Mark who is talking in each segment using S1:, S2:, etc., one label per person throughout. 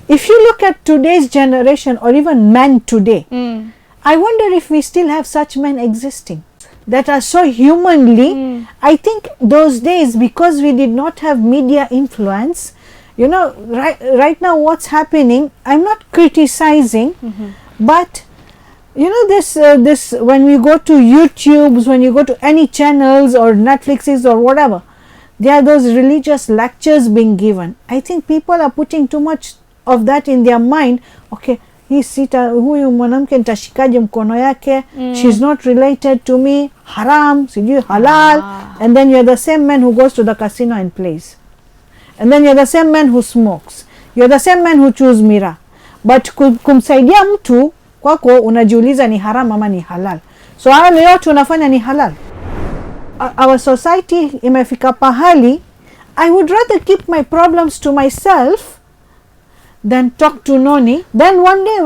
S1: if you look at today's generation or even men today, I wonder if we still have such men existing that are so humanly. I think those days, because we did not have media influence, you know, right now what's happening, I'm not criticizing, but you know, this when we go to YouTubes, when you go to any channels or Netflixes or whatever, there are those religious lectures being given. I think people are putting too much of that in their mind. Okay, hii sita, huyu mwanamke nitashikaje mkono yake, she's not related to me, haram, sijui halal. And then you're the same man who goes to the casino and plays, and then you're the same man who smokes, you're the same man who chews mirror. But kumsaidia mtu kwako unajiuliza ni haram ama ni halal. So haya yote unafanya ni halal. Our society imefika pahali, I would rather keep my problems to myself than talk to Noni. Then one day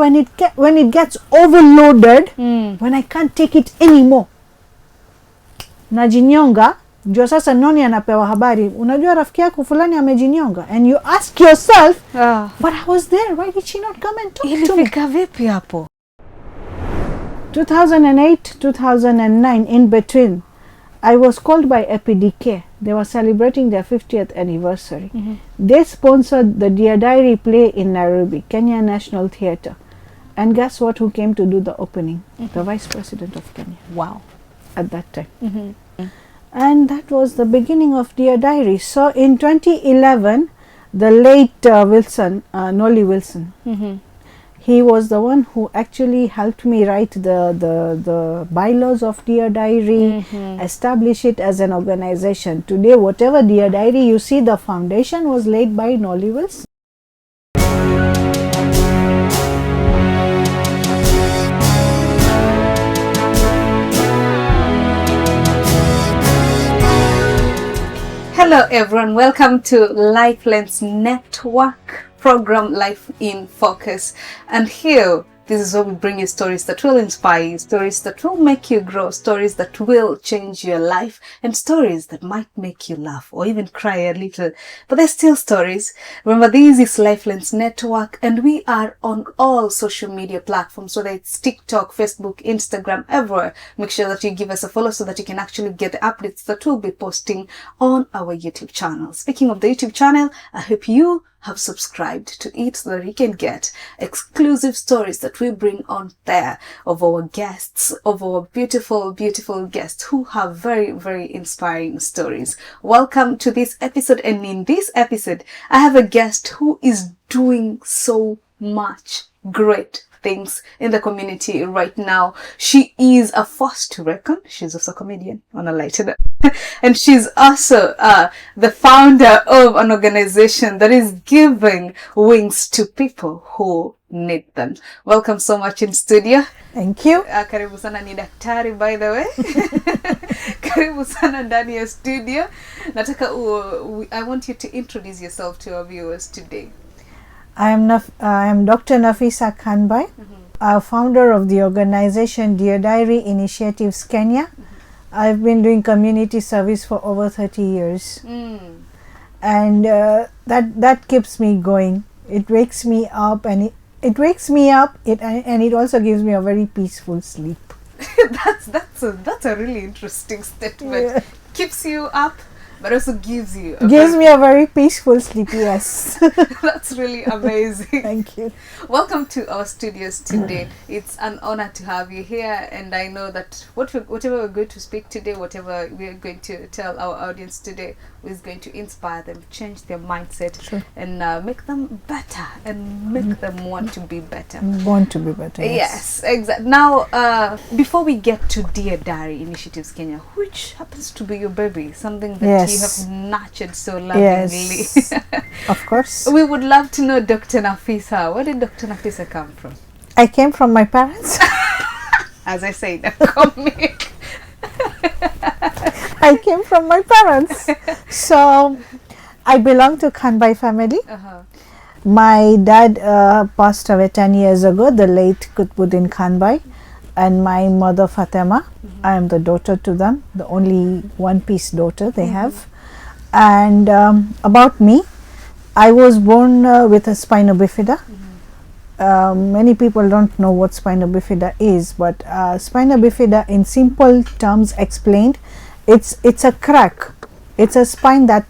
S1: when it gets overloaded, when I can't take it anymore, najinyonga. Ndio sasa Noni anapewa habari, unajua rafiki yako fulani amejinyonga, and you ask yourself, but I was there, why did she not come and talk to me?
S2: Ilifika vipi hapo?
S1: 2008, 2009, in between, I was called by EPDK. They were celebrating their 50th anniversary. They sponsored the Dear Diary play in Nairobi, Kenya National Theatre. And guess what, who came to do the opening? The Vice President of Kenya.
S2: Wow.
S1: At that time. And that was the beginning of Dear Diary. So in 2011, the late Nolly Wilson, he was the one who actually helped me write the bylaws of Dear Diary, establish it as an organization. Today, whatever Dear Diary you see, the foundation was laid by Nolly Wilson.
S2: Hello everyone, welcome to Lifelines Network program Life in Focus. And here, this is where we bring you stories that will inspire you, stories that will make you grow, stories that will change your life, and stories that might make you laugh or even cry a little. But they're still stories. Remember, this is Lifelines Network, and we are on all social media platforms, whether it's TikTok, Facebook, Instagram, everywhere. Make sure that you give us a follow so that you can actually get the updates that we'll be posting on our YouTube channel. Speaking of the YouTube channel, I hope you have subscribed to it so that you can get exclusive stories that we bring on there of our guests, of our beautiful, beautiful guests who have very, very inspiring stories. Welcome to this episode. And in this episode, I have a guest who is doing so much great things in the community right now. She is a force to reckon. She's also a comedian on a lighter note. And she's also the founder of an organization that is giving wings to people who need them. Welcome so much in studio.
S1: Thank you.
S2: Karibu sana ni daktari, by the way. Karibu sana ndani ya studio. Nataka I want you to introduce yourself to our viewers today.
S1: I am Dr. Nafisa Khanbhai, founder of the organization Dear Diary Initiatives Kenya. I've been doing community service for over 30 years. And that keeps me going. It wakes me up, and it also gives me a very peaceful sleep.
S2: that's a really interesting statement. Yeah. Keeps you up, but also gives me a very peaceful sleep. Yes. That's really amazing.
S1: Thank you.
S2: Welcome to our studios today. It's an honor to have you here, and I know that whatever we're going to speak today, whatever we're going to tell our audience today, is going to inspire them, change their mindset,
S1: sure,
S2: and make them better, and make them want to be better.
S1: Want to be better.
S2: Yes, exactly. Now, before we get to Dear Diary Initiatives Kenya, which happens to be your baby, something that you have nurtured so lovingly.
S1: Yes, of course.
S2: We would love to know Dr. Nafisa. Where did Dr. Nafisa come from?
S1: I came from my parents.
S2: As I say, the comic.
S1: I came from my parents. So, I belong to Khanbai family. My dad passed away 10 years ago, the late Qutbuddin Khanbai, and my mother Fatima. I am the daughter to them, the only one-piece daughter they have. And about me, I was born with a spina bifida. Many people don't know what spina bifida is, but spina bifida, in simple terms explained, it's a crack. It's a spine that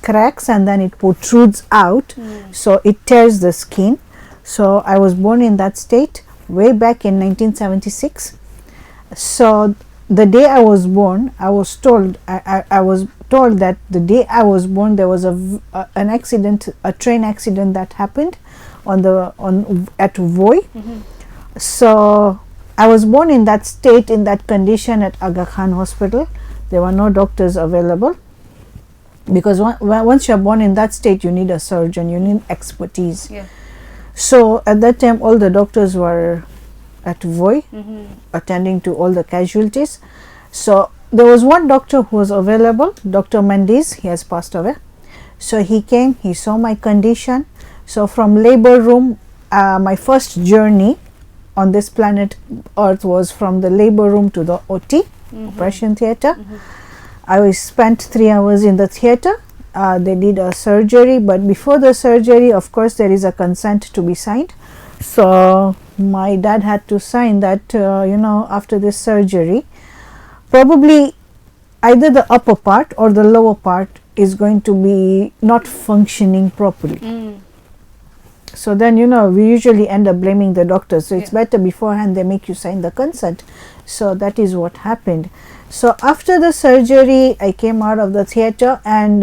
S1: cracks and then it protrudes out, so it tears the skin. So I was born in that state way back in 1976. So the day I was born, I was told that the day I was born there was an accident, a train accident that happened at Voi. So I was born in that state, in that condition, at Aga Khan Hospital. There were no doctors available, because once you are born in that state, you need a surgeon, you need expertise.
S2: Yeah.
S1: So at that time, all the doctors were at Voi, attending to all the casualties. So there was one doctor who was available, Dr. Mendes. He has passed away. So he came, he saw my condition. So from labor room, my first journey on this planet Earth was from the labor room to the OT, operation theatre. I spent 3 hours in the theatre. They did a surgery, but before the surgery, of course, there is a consent to be signed. So my dad had to sign that, after this surgery, probably either the upper part or the lower part is going to be not functioning properly. So then, we usually end up blaming the doctors. So it's better beforehand they make you sign the consent. So that is what happened. So after the surgery, I came out of the theatre, and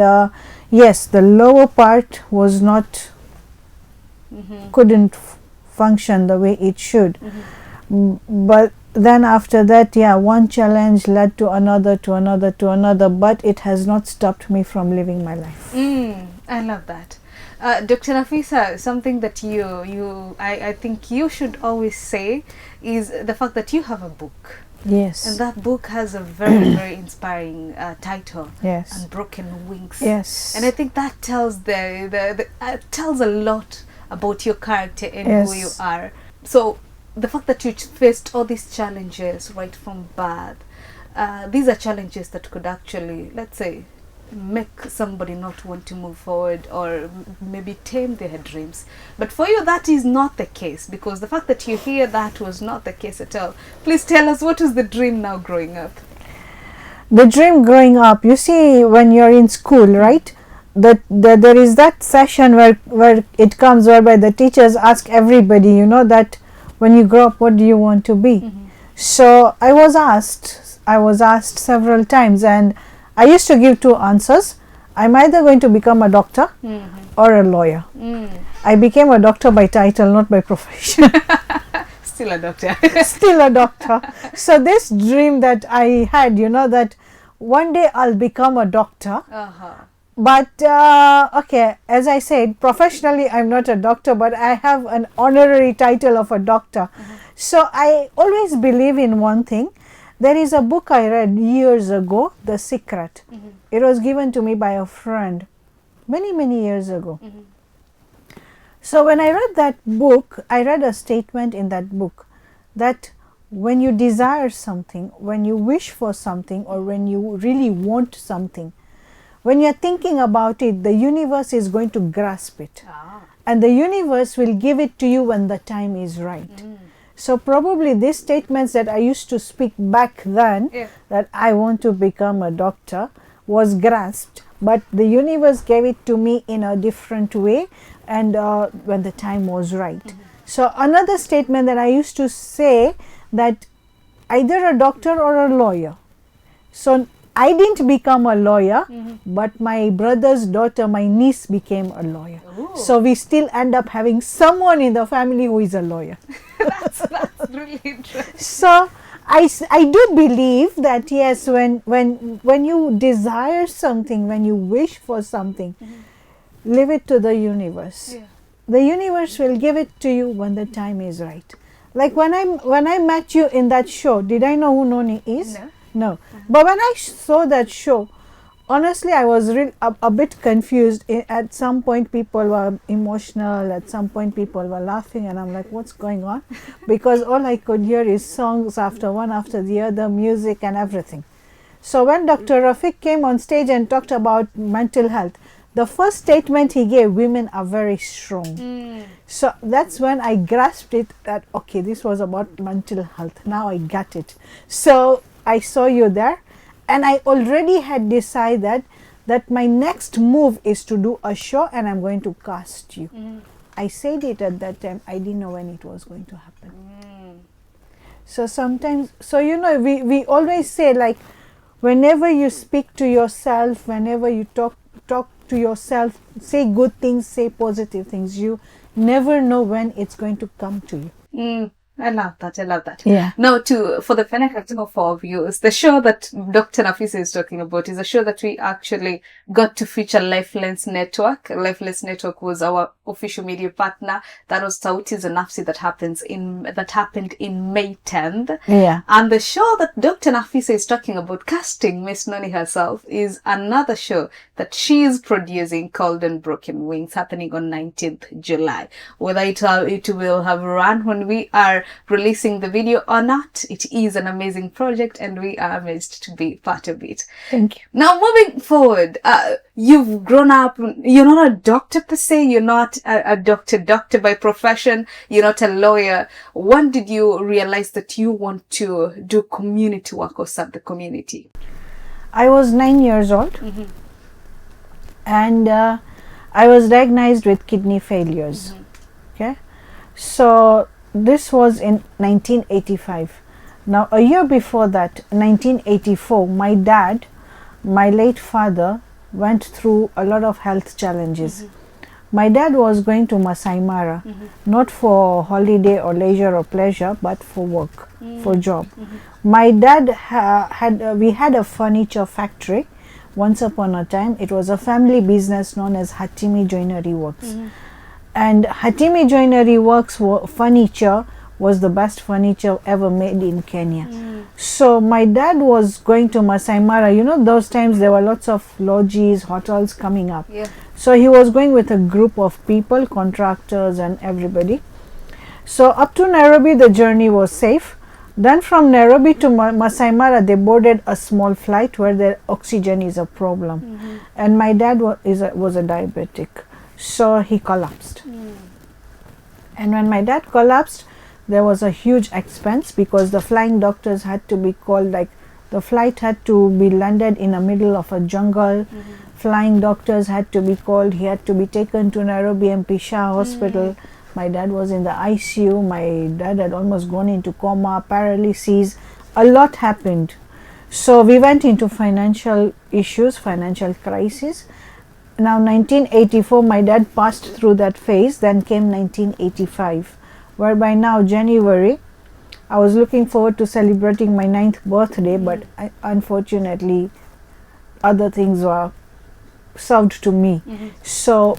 S1: yes, the lower part was not, couldn't function the way it should. But then after that, one challenge led to another, to another, to another, but it has not stopped me from living my life.
S2: I love that. Dr. Nafisa, something that I think you should always say is the fact that you have a book.
S1: Yes.
S2: And that book has a very, very inspiring title.
S1: Yes.
S2: Unbroken Wings.
S1: Yes.
S2: And I think that tells tells a lot about your character and who you are. So the fact that you faced all these challenges right from birth, these are challenges that could actually, let's say, make somebody not want to move forward or maybe tame their dreams. But for you, that is not the case, because the fact that you hear that was not the case at all. Please tell us, what is the dream now growing up?
S1: The dream growing up, you see, when you're in school, right? There is that session where it comes whereby the teachers ask everybody, that when you grow up, what do you want to be? So I was asked several times, and I used to give two answers. I'm either going to become a doctor or a lawyer. I became a doctor by title, not by profession.
S2: Still a doctor.
S1: Still a doctor. So this dream that I had, that one day I'll become a doctor. But okay, as I said, professionally I'm not a doctor, but I have an honorary title of a doctor. So I always believe in one thing. There is a book I read years ago, The Secret. It was given to me by a friend many, many years ago. So when I read that book, I read a statement in that book that when you desire something, when you wish for something, or when you really want something, when you're thinking about it, the universe is going to grasp it. And the universe will give it to you when the time is right. So probably these statements that I used to speak back then, that I want to become a doctor, was grasped, but the universe gave it to me in a different way, and when the time was right. So another statement that I used to say, that either a doctor or a lawyer. So I didn't become a lawyer, but my brother's daughter, my niece, became a lawyer. So we still end up having someone in the family who is a lawyer.
S2: That's really interesting.
S1: So I do believe that yes, when you desire something, when you wish for something, leave it to the universe. The universe will give it to you when the time is right. Like when I met you in that show, did I know who Noni is? No. But when I saw that show, honestly, I was a bit confused. At some point, people were emotional. At some point, people were laughing. And I'm like, what's going on? Because all I could hear is songs after one after the other, music and everything. So when Dr. Rafiq came on stage and talked about mental health, the first statement he gave, women are very strong. So that's when I grasped it, that okay, this was about mental health. Now I got it. So I saw you there, and I already had decided that my next move is to do a show, and I'm going to cast you. I said it at that time. I didn't know when it was going to happen. So sometimes, so we always say, like, whenever you speak to yourself, whenever you talk to yourself, say good things, say positive things. You never know when it's going to come to you.
S2: I love that. I love that.
S1: Yeah.
S2: Now, for the benefit of our viewers, the show that Dr. Nafisa is talking about is a show that we actually got to feature Lifelines Network. Lifelines Network was our official media partner. That was Sauti za Nafsi that happened in May 10th.
S1: Yeah.
S2: And the show that Dr. Nafisa is talking about, casting Miss Noni herself, is another show that she is producing called Unbroken Wings, happening on 19th July. Whether it will have run when we are releasing the video or not, it is an amazing project, and we are amazed to be part of it.
S1: Thank you.
S2: Now, moving forward, you've grown up, you're not a doctor per se, you're not a doctor by profession, you're not a lawyer. When did you realize that you want to do community work or serve the community?
S1: I was 9 years old, and I was diagnosed with kidney failures. Okay, so this was in 1985. Now, a year before that, 1984, my dad, my late father, went through a lot of health challenges. My dad was going to Masai Mara, not for holiday or leisure or pleasure, but for work, for job. My dad we had a furniture factory once upon a time. It was a family business known as Hatimi Joinery Works. And Hatimi Joinery Works furniture was the best furniture ever made in Kenya. So my dad was going to Masai Mara. You know, those times there were lots of lodges, hotels coming up.
S2: Yeah.
S1: So he was going with a group of people, contractors and everybody. So up to Nairobi, the journey was safe. Then from Nairobi to Masai Mara, they boarded a small flight where the oxygen is a problem. And my dad was a diabetic. So he collapsed. And when my dad collapsed, there was a huge expense, because the flying doctors had to be called, like the flight had to be landed in the middle of a jungle. Flying doctors had to be called. He had to be taken to Nairobi MP Shah Hospital. My dad was in the ICU. My dad had almost gone into coma, paralysis. A lot happened. So we went into financial issues, financial crisis. Now 1984, my dad passed through that phase. Then came 1985, whereby now January, I was looking forward to celebrating my 9th birthday, but unfortunately other things were served to me. So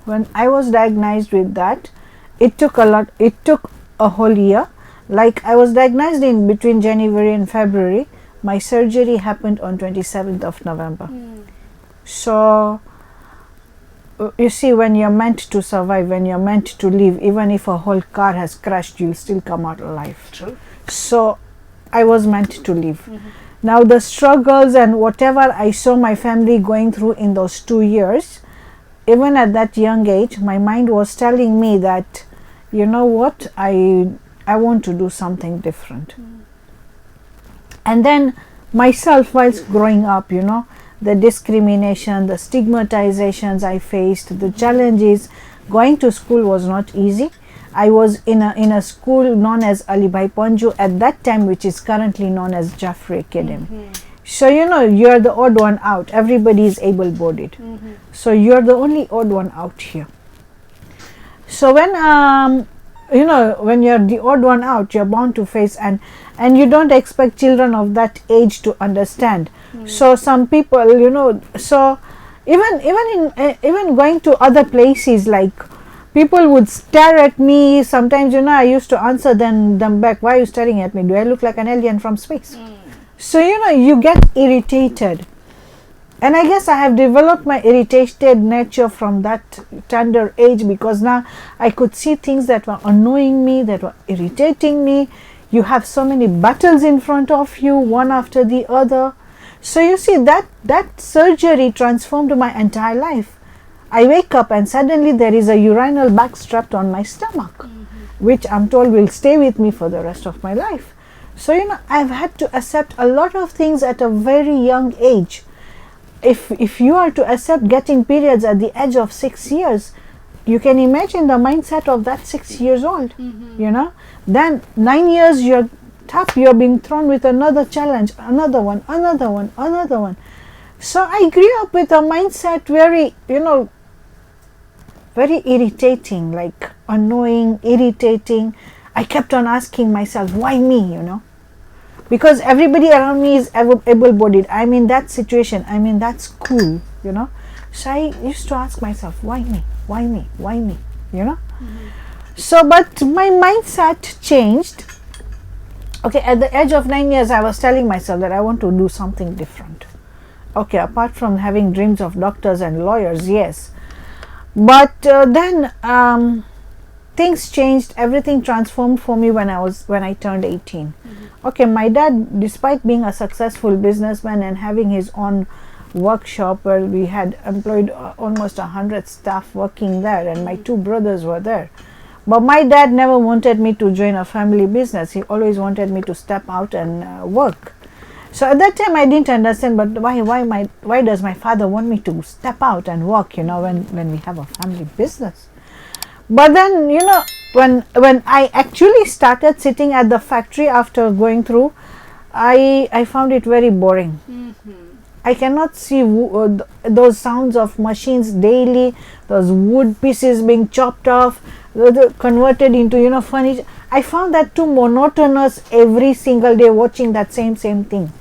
S1: when I was diagnosed with that, it took a whole year. Like, I was diagnosed in between January and February. My surgery happened on 27th of November. So you see, when you're meant to survive, when you're meant to live, even if a whole car has crashed, you'll still come out alive.
S2: True.
S1: So I was meant to live. Now the struggles and whatever I saw my family going through in those 2 years, even at that young age, my mind was telling me that, you know what, I want to do something different. And then myself, whilst growing up, you know, the discrimination, the stigmatizations I faced, the challenges. Going to school was not easy. I was in a school known as Alibai Ponju at that time, which is currently known as Jaffrey Academy. So, you know, you're the odd one out. Everybody is able-bodied. So you're the only odd one out here. So when you know, when you're the odd one out, you're bound to face, and you don't expect children of that age to understand. So some people, you know, so even going to other places, like, people would stare at me. Sometimes, you know, I used to answer them back, why are you staring at me? Do I look like an alien from space? So, you know, you get irritated. And I guess I have developed my irritated nature from that tender age, because now I could see things that were annoying me, that were irritating me. You have so many battles in front of you, one after the other. So you see, that surgery transformed my entire life. I wake up and suddenly there is a urinal bag strapped on my stomach, which I'm told will stay with me for the rest of my life. So, I've had to accept a lot of things at a very young age. If you are to accept getting periods at the age of 6 years, you can imagine the mindset of that 6 years old, Then 9 years you're being thrown with another challenge, another one. So I grew up with a mindset very irritating, like annoying, irritating. I kept on asking myself, why me, Because everybody around me is able-bodied. I'm in that situation. I'm in that school, So I used to ask myself, why me? Why me? Why me? So, but my mindset changed. Okay, at the age of 9 years, I was telling myself that I want to do something different. Okay, apart from having dreams of doctors and lawyers, yes. But then things changed. Everything transformed for me when I turned 18. Okay, my dad, despite being a successful businessman and having his own workshop where we had employed almost 100 staff working there, and my 2 brothers were there. But my dad never wanted me to join a family business. He always wanted me to step out and work. So at that time I didn't understand, but why does my father want me to step out and work, when we have a family business? But then, when I actually started sitting at the factory after going through, I found it very boring. I cannot see those sounds of machines daily, those wood pieces being chopped off, converted into furniture. I found that too monotonous every single day watching that same thing.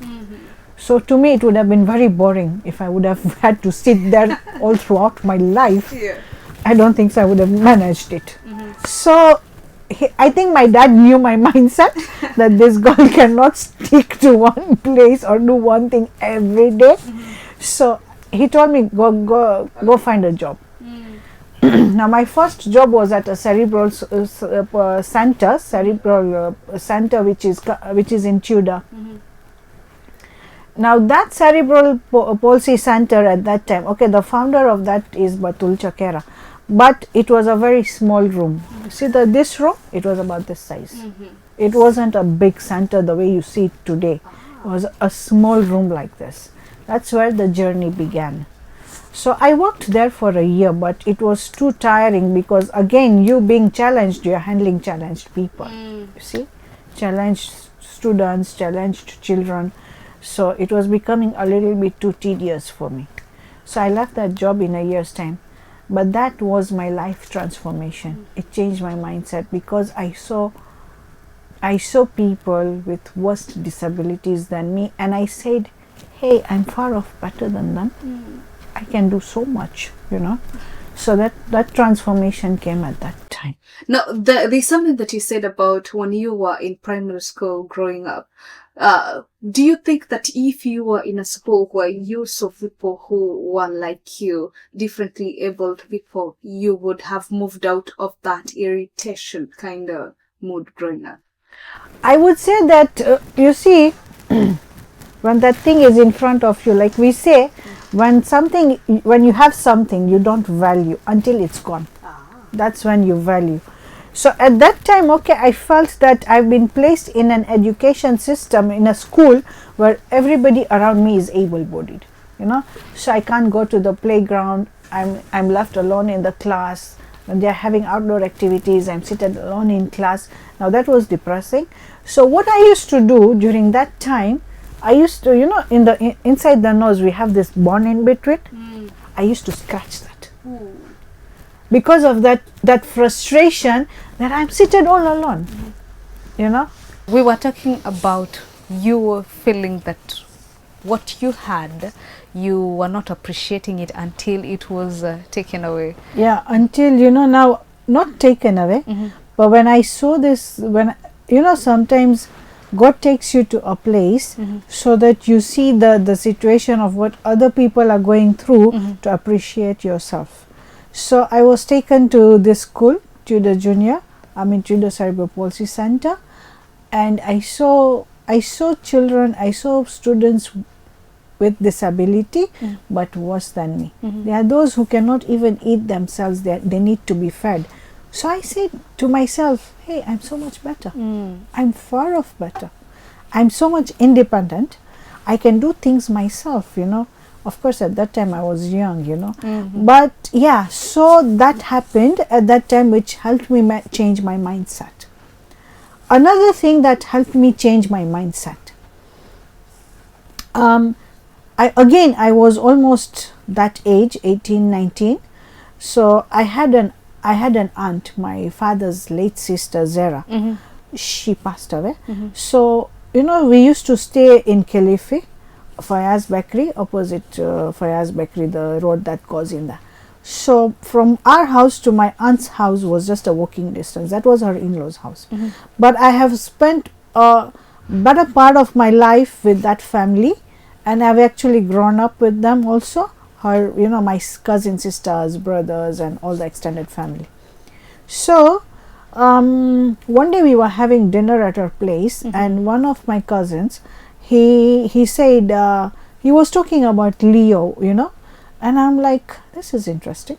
S1: So to me it would have been very boring if I would have had to sit there all throughout my life. I don't think so I would have managed it. So I think my dad knew my mindset that this girl cannot stick to one place or do one thing every day. So he told me, go find a job. Now my first job was at a cerebral center, which is in Tudor. Now that cerebral palsy center at that time, okay, the founder of that is Batul Chakera, but it was a very small room. See this room, it was about this size. It wasn't a big center the way you see it today. It was a small room like this. That's where the journey began. So I worked there for a year, but it was too tiring because again, you being challenged, you're handling challenged people. You see, challenged students, challenged children. So it was becoming a little bit too tedious for me. So I left that job in a year's time. But that was my life transformation. It changed my mindset because I saw people with worse disabilities than me, and I said, hey, I'm far off better than them. I can do so much, So that transformation came at that time.
S2: Now, there's something that you said about when you were in primary school growing up. Do you think that if you were in a school where you saw people who were like you, differently abled people, you would have moved out of that irritation kind of mood growing up?
S1: I would say that, you see, when that thing is in front of you, like we say, when you have something, you don't value until it's gone. That's when you value. So at that time, okay, I felt that I've been placed in an education system, in a school where everybody around me is able-bodied, So I can't go to the playground. I'm left alone in the class. When they're having outdoor activities, I'm seated alone in class. Now that was depressing. So what I used to do during that time, I used to, inside the nose we have this bone in between. I used to scratch that. Because of that frustration that I'm seated all alone,
S2: We were talking about you feeling that what you had, you were not appreciating it until it was taken away.
S1: Yeah, until, now not taken away, but when I saw this, sometimes God takes you to a place so that you see the situation of what other people are going through to appreciate yourself. So I was taken to this school, Tudor Tudor Cerebral Palsy Center, and I saw children, I saw students with disability but worse than me. There are those who cannot even eat themselves, they need to be fed. So I said to myself, hey, I'm so much better. I'm far off better. I'm so much independent. I can do things myself, you know. Of course, at that time I was young, you know. But yeah, so that happened at that time, which helped me change my mindset. Another thing that helped me change my mindset, I was almost that age, 18, 19. So I had an aunt, my father's late sister Zara. She passed away. So, you know, we used to stay in Kilifi, Fayaz Bakery, opposite Fayaz Bakery, the road that goes in there. So from our house to my aunt's house was just a walking distance. That was her in-laws' house. But I have spent a better part of my life with that family, and I've actually grown up with them also. Her, you know, my cousin sisters, brothers, and all the extended family. So one day we were having dinner at her place, and one of my cousins, he said, he was talking about Leo, you know, and I'm like, this is interesting.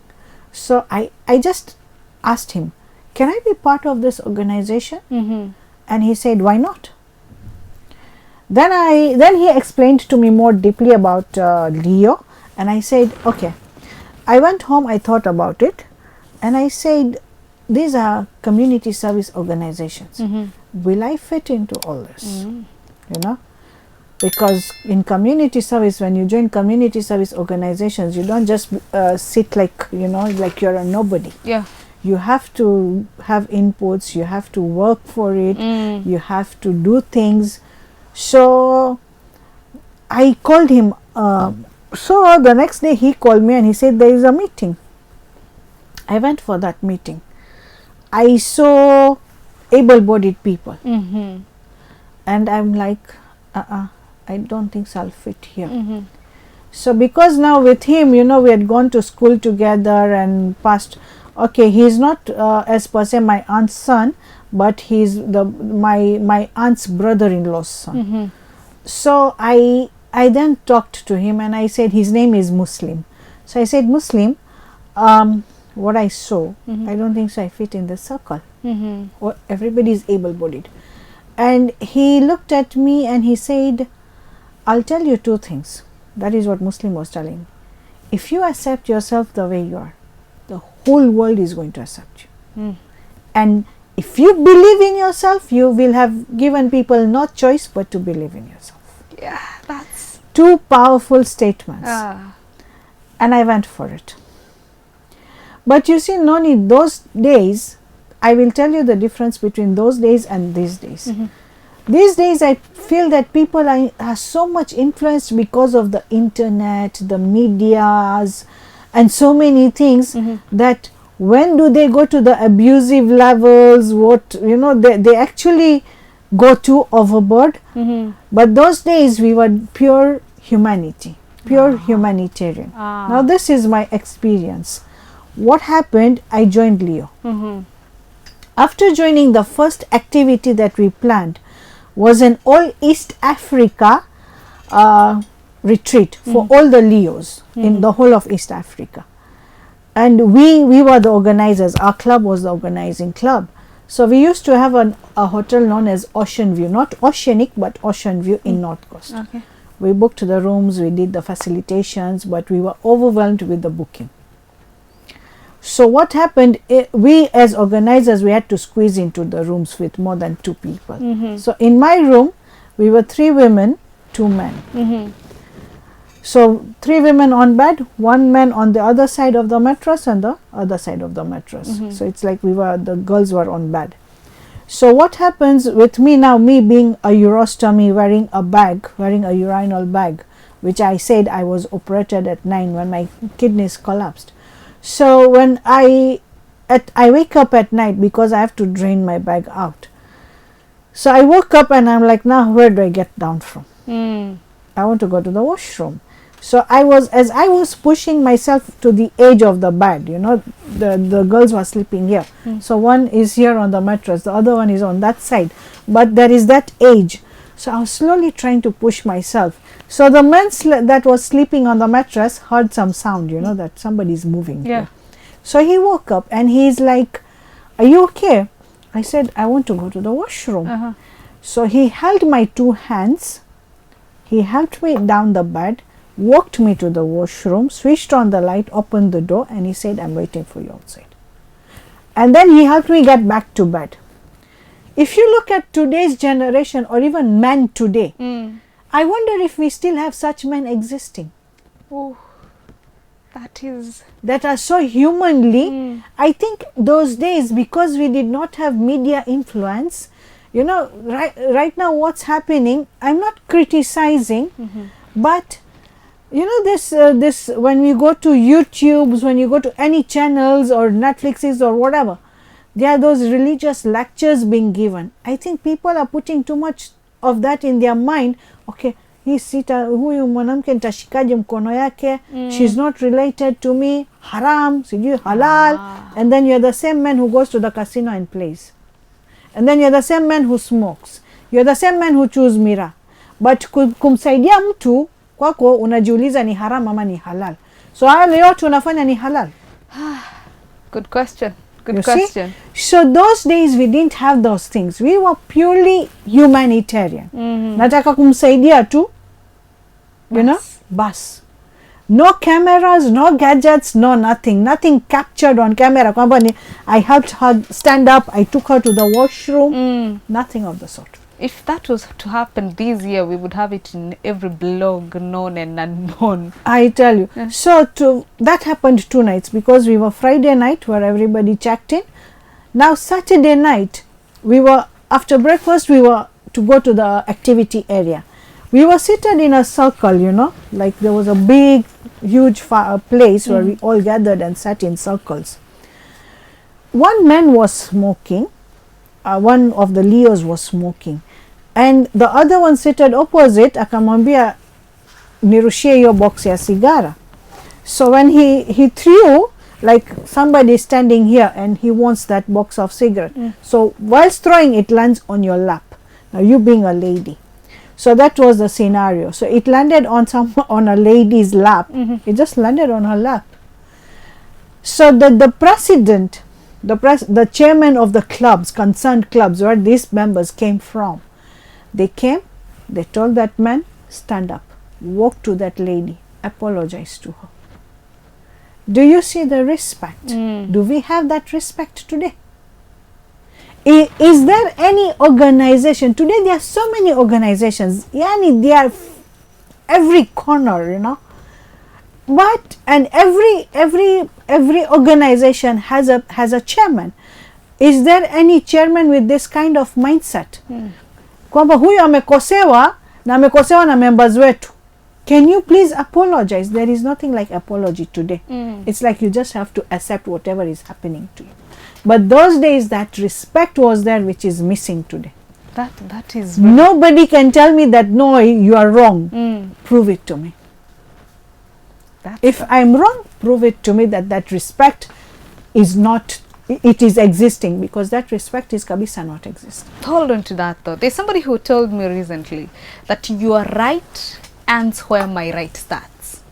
S1: So I just asked him, can I be part of this organization? And he said, why not? Then he explained to me more deeply about Leo, and I said, okay. I went home, I thought about it, and I said, these are community service organizations. Will I fit into all this? You know, because in community service, when you join community service organizations, you don't just sit like, you know, like you're a nobody.
S2: Yeah.
S1: You have to have inputs, you have to work for it, you have to do things. So I called him. So the next day he called me and he said, there is a meeting. I went for that meeting. I saw able-bodied people, and I'm like, I don't think so I'll fit here. So because now with him, you know, we had gone to school together and passed. Okay, he's not as per se my aunt's son, but he's my aunt's brother-in-law's son. So I then talked to him and I said, his name is Muslim. So I said, Muslim, what I saw, I don't think so I fit in the circle. Or everybody is able-bodied. And he looked at me and he said, I'll tell you two things. That is what Muslim was telling me. If you accept yourself the way you are, the whole world is going to accept you. And if you believe in yourself, you will have given people no choice but to believe in yourself.
S2: Yeah, that's
S1: two powerful statements. And I went for it. But you see, Noni, those days, I will tell you the difference between those days and these days. These days, I feel that people are so much influenced because of the internet, the medias, and so many things that when do they go to the abusive levels, what, you know, they actually go too overboard. But those days we were pure humanity, pure humanitarian. Now this is my experience. What happened? I joined Leo. After joining, the first activity that we planned was an all East Africa retreat for all the Leos in the whole of East Africa. And we were the organizers. Our club was the organizing club. So we used to have a hotel known as Ocean View, not Oceanic, but Ocean View in North Coast. We booked the rooms, we did the facilitations, but we were overwhelmed with the booking. So what happened, we as organizers, we had to squeeze into the rooms with more than 2 people. So in my room, we were 3 women, 2 men. So 3 women on bed, 1 man on the other side of the mattress and the other side of the mattress. So it's like the girls were on bed. So what happens with me now, me being a urostomy, wearing a urinal bag, which I said I was operated at 9 when my kidneys collapsed. So when I wake up at night because I have to drain my bag out. So I woke up and I'm like, now where do I get down from? I want to go to the washroom. So as I was pushing myself to the edge of the bed, you know, the girls were sleeping here. So one is here on the mattress, the other one is on that side. But there is that edge. So I was slowly trying to push myself. So the man that was sleeping on the mattress heard some sound, you know, that somebody is moving.
S2: Yeah.
S1: So he woke up and he's like, "Are you okay?" I said, "I want to go to the washroom." So he held my two hands, he helped me down the bed, walked me to the washroom, switched on the light, opened the door, and he said, "I'm waiting for you outside." And then he helped me get back to bed. If you look at today's generation or even men today, I wonder if we still have such men existing.
S2: Oh,
S1: that are so humanly. I think those days, because we did not have media influence, you know, right now what's happening, I'm not criticizing, but you know, this when we go to YouTubes, when you go to any channels or Netflixes or whatever, there are those religious lectures being given. I think people are putting too much of that in their mind. Okay, huyu mwanamke nitashikaje mkono yake, she's not related to me, haram, sijui halal. And then you're the same man who goes to the casino and plays, and then you're the same man who smokes, you're the same man who chews mira, but kumsaidia mtu kwako unajiuliza ni haram ama ni halal. So haya yote unafanya ni halal.
S2: Good question.
S1: Good question. So those days we didn't have those things. We were purely humanitarian. Nataka kumsaidia tu, you know, bas. No cameras, no gadgets, no nothing. Nothing captured on camera. I helped her stand up, I took her to the washroom. Nothing of the sort.
S2: If that was to happen this year, we would have it in every blog, known and unknown.
S1: I tell you. Yeah. So that happened 2 nights, because we were Friday night where everybody checked in. Now Saturday night, we were, after breakfast, we were to go to the activity area. We were seated in a circle, you know, like there was a big, huge place where we all gathered and sat in circles. One man was smoking. One of the Leos was smoking, and the other one seated opposite akamwambia nirushie hiyo box ya sigara. So when he threw, like somebody standing here and he wants that box of cigarette, so whilst throwing, it lands on your lap. Now you being a lady, so that was the scenario. So it landed on a lady's lap. It just landed on her lap. So the president, the chairman of the clubs, concerned clubs where these members came from, they came, they told that man, stand up, walk to that lady, apologize to her. Do you see the respect? Do we have that respect today? Is there any organization today? There are so many organizations, yani they are every corner, you know. But and every organization has a chairman. Is there any chairman with this kind of mindset? Kwamba huyu amekosewa na members wetu. Can you please apologize? There is nothing like apology today. It's like you just have to accept whatever is happening to you. But those days that respect was there, which is missing today.
S2: That is
S1: nobody can tell me that no, you are wrong. Prove it to me. If I'm wrong, prove it to me that respect is not, it is existing, because that respect is kabisa not existing.
S2: Hold on to that though. There's somebody who told me recently that your right ends where my right starts.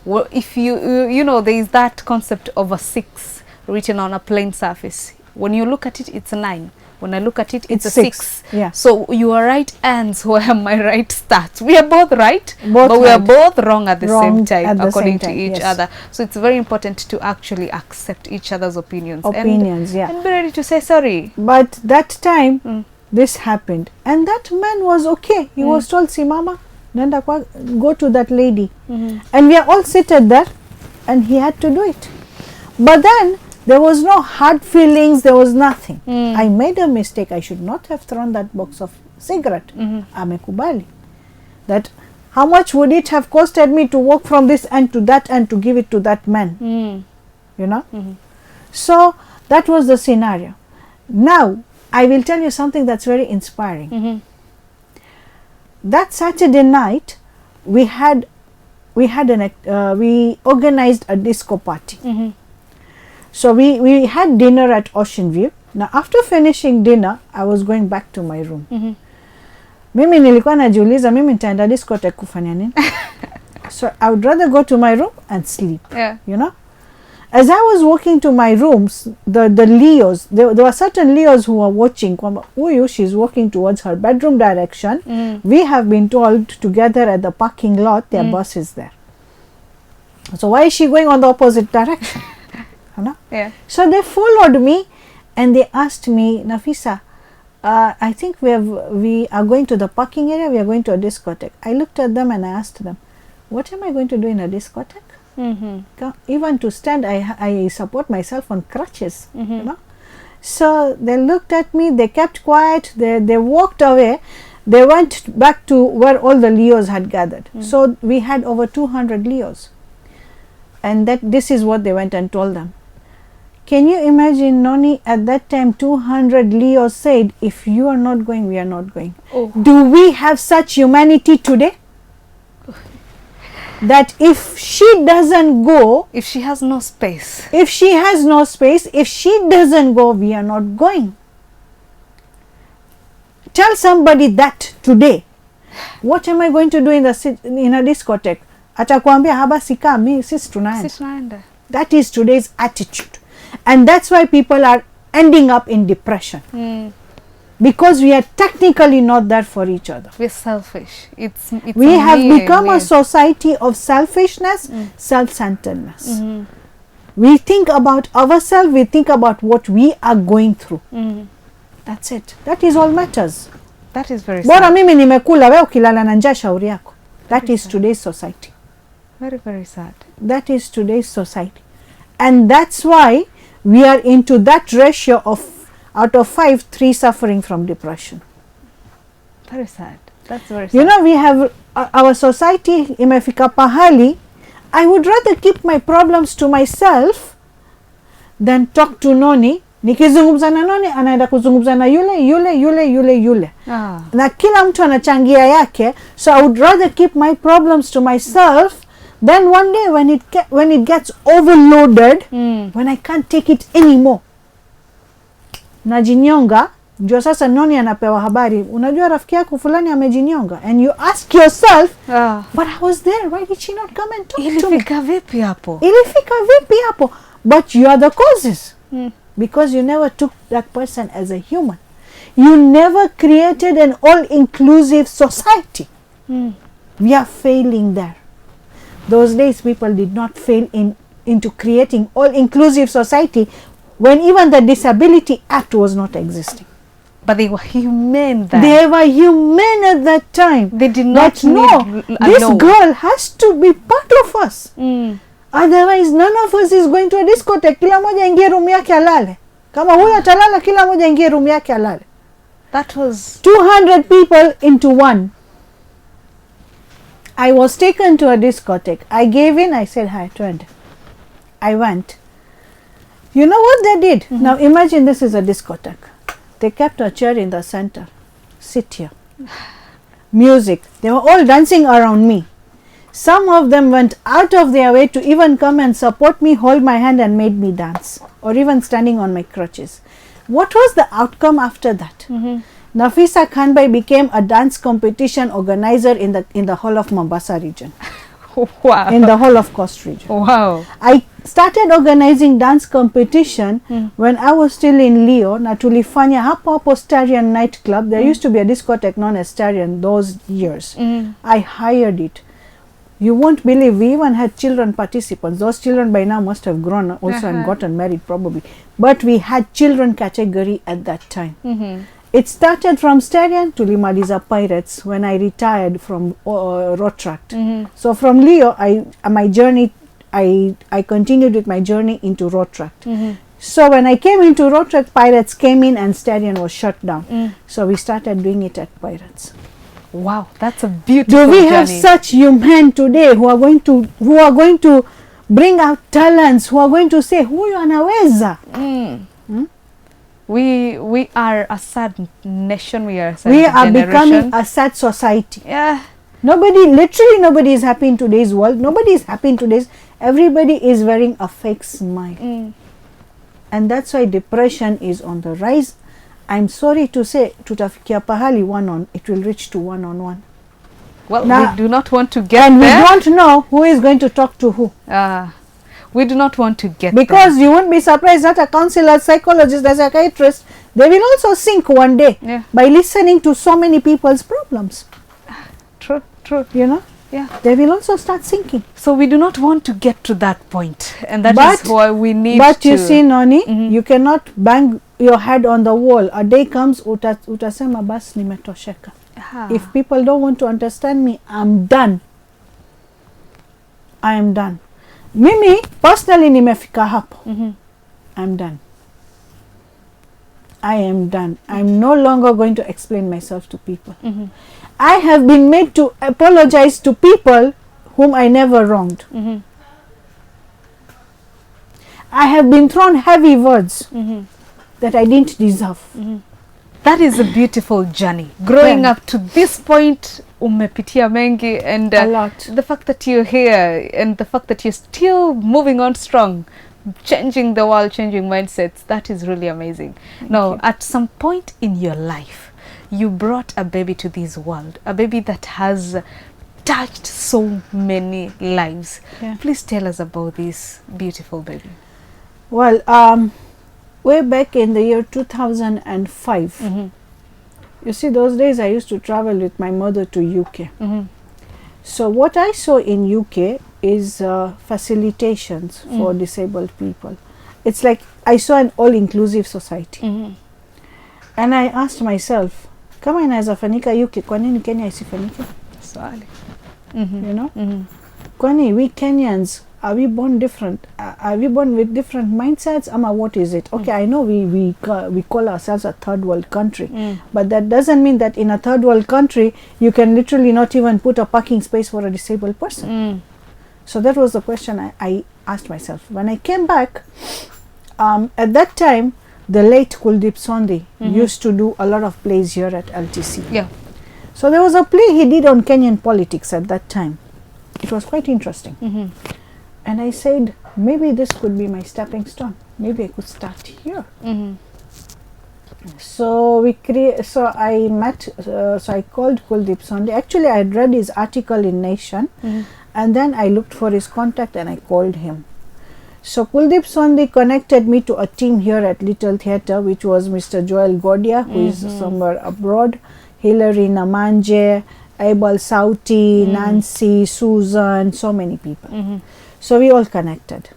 S2: Well, if you know, there is that concept of a 6 written on a plain surface. When you look at it, it's a 9. When I look at it, it's a 6.
S1: Yeah.
S2: So your right ends where my right starts. We are both right, but
S1: right.
S2: we are both wrong at the same time,
S1: at the
S2: according
S1: same time,
S2: to each other. So it's very important to actually accept each other's opinions.
S1: And
S2: be ready to say sorry.
S1: But that time, this happened, and that man was okay. He was told, "Simama, nenda go to that lady," and we are all seated there, and he had to do it. But then there was no hard feelings, there was nothing. I made a mistake. I should not have thrown that box of cigarette. Amekubali. That how much would it have costed me to walk from this end to that end to give it to that man? You know? So that was the scenario. Now, I will tell you something that's very inspiring. That Saturday night, we organized a disco party. So we had dinner at Ocean View. Now after finishing dinner, I was going back to my room. Mimi nilikuwa najiuliza mimi nitaenda discotheque kufanya nini? So I would rather go to my room and sleep.
S2: Yeah.
S1: You know? As I was walking to my rooms, the Leos, there were certain Leos who were watching. Kwamba huyu, she's walking towards her bedroom direction. We have been told together at the parking lot, their bus is there. So why is she going on the opposite direction? You know?
S2: Yeah.
S1: So they followed me and they asked me, Nafisa, I think we are going to the parking area, we are going to a discotheque. I looked at them and I asked them, what am I going to do in a discotheque? Even to stand, I support myself on crutches, you know. So they looked at me, they kept quiet, they walked away, they went back to where all the Leos had gathered. So we had over 200 Leos. And this is what they went and told them. Can you imagine, Noni, at that time 200 Leos said, if you are not going, we are not going.
S2: Oh.
S1: Do we have such humanity today? That if she doesn't go,
S2: If she has no space.
S1: if she doesn't go, we are not going. Tell somebody that today. What am I going to do in a discotheque? Atakwambia haba sika mi sisi tunaenda. That is today's attitude. And that's why people are ending up in depression. Because we are technically not there for each other.
S2: We're selfish. It's
S1: We have
S2: me,
S1: become
S2: me.
S1: a society of selfishness, self-centeredness. We think about ourselves, we think about what we are going through. That's it. That is all matters.
S2: That is very
S1: Bora
S2: sad.
S1: mimi nimekula, wewe ukilala na njaa shauri yako. That is today's society.
S2: Very, very sad.
S1: That is today's society. And that's why we are into that ratio of out of 5, 3 suffering from depression.
S2: Very sad. That's very sad.
S1: You know, we have our society imefika pahali, I would rather keep my problems to myself than talk to Noni. Nikizungumza na Noni anaenda kuzungumza na yule. Na kila mtu anachangia yake, so I would rather keep my problems to myself. Then one day when it gets overloaded, when I can't take it anymore, najinyonga. Ndio sasa Noni anapewa habari, unajua rafiki yako fulani amejinyonga, and you ask yourself, but I was there, why did she not come and talk to me?
S2: Ilifika vipi hapo?
S1: But you are the causes. Because you never took that person as a human. You never created an all-inclusive society. We are failing there. Those days people did not fail into creating all-inclusive society when even the Disability Act was not existing.
S2: But they were humane then.
S1: They were humane at that time.
S2: They did not
S1: need this
S2: law.
S1: girl has to be part of us. Otherwise none of us is going to a discotheque. Kila moja ingie room yake alale. Kama huyo atalala, kila moja ingie room yake alale.
S2: That was
S1: 200 people into one. I was taken to a discotheque. I gave in, I said hi, twende. I went. You know what they did? Now imagine this is a discotheque. They kept a chair in the center. Sit here. Music. They were all dancing around me. Some of them went out of their way to even come and support me, hold my hand and made me dance. Or even standing on my crutches. What was the outcome after that? Nafsa Khanbhai became a dance competition organizer in the whole of Mombasa region.
S2: wow.
S1: In the whole of Coast region.
S2: Wow.
S1: I started organizing dance competition when I was still in Leo. Na tulifanya hapo Starion nightclub. There used to be a discotheque known as Starion those years. I hired it. You won't believe, we even had children participants. Those children by now must have grown also and gotten married probably. But we had children category at that time. It started from Starion to Limaliza Pirates when I retired from Rotract. So from Leo, I continued with my journey into Rotract. So when I came into Rotract, Pirates came in and Starion was shut down. So we started doing it at Pirates.
S2: Wow, that's a beautiful
S1: Do we
S2: journey.
S1: have such human today who are going to bring out talents, who are going to say huyu anaweza?
S2: We are a sad nation. We are a sad
S1: We are
S2: generation.
S1: becoming a sad society.
S2: Yeah.
S1: Literally nobody is happy in today's world. Nobody is happy in today's. Everybody is wearing a fake smile. And that's why depression is on the rise. I'm sorry to say, tutafikia pahali it will reach to one-on-one.
S2: Well,
S1: Now,
S2: we do not want to get
S1: and
S2: there.
S1: we don't know who is going to talk to who.
S2: We do not want to get
S1: Because
S2: there.
S1: you won't be surprised that a counselor, psychologist, a psychiatrist, they will also sink one day by listening to so many people's problems.
S2: True, true.
S1: You know?
S2: Yeah.
S1: They will also start sinking.
S2: So we do not want to get to that point. And that is why we need to...
S1: But you see, Noni, you cannot bang your head on the wall. A day comes, utasema bas nimetosheka. If people don't want to understand me, I'm done. I am done. Mimi, personally, nimefika hapo. I'm done. I am done. I'm no longer going to explain myself to people. I have been made to apologize to people whom I never wronged. I have been thrown heavy words that I didn't deserve.
S2: That is a beautiful journey. Growing up to this point, umepitia mengi, and
S1: a lot.
S2: The fact that you're here and the fact that you're still moving on strong, changing the world, changing mindsets, that is really amazing. Now, at some point in your life, you brought a baby to this world, a baby that has touched so many lives. Please tell us about this beautiful baby.
S1: Well, way back in the year 2005, you see, those days I used to travel with my mother to UK. So what I saw in UK is facilitations for disabled people. It's like I saw an all-inclusive society. And I asked myself, kama inaweza fanyika UK, kwa nini Kenya isifanyike?
S2: Swali.
S1: You know? Kwani we Kenyans, are we born different? Are we born with different mindsets? Ama, what is it? Okay, I know we call ourselves a third world country, but that doesn't mean that in a third world country you can literally not even put a parking space for a disabled person. So that was the question I asked myself. When I came back, at that time, the late Kuldeep Sondhi used to do a lot of plays here at LTC. So there was a play he did on Kenyan politics at that time. It was quite interesting. And I said, maybe this could be my stepping stone. Maybe I could start here. So I called Kuldeep Sondhi. Actually, I had read his article in Nation, and then I looked for his contact and I called him. So Kuldeep Sondhi connected me to a team here at Little Theatre, which was Mr. Joel Godia, who is somewhere abroad, Hilary Namanje, Abel Sauti, Nancy, Susan, so many people. So we all connected.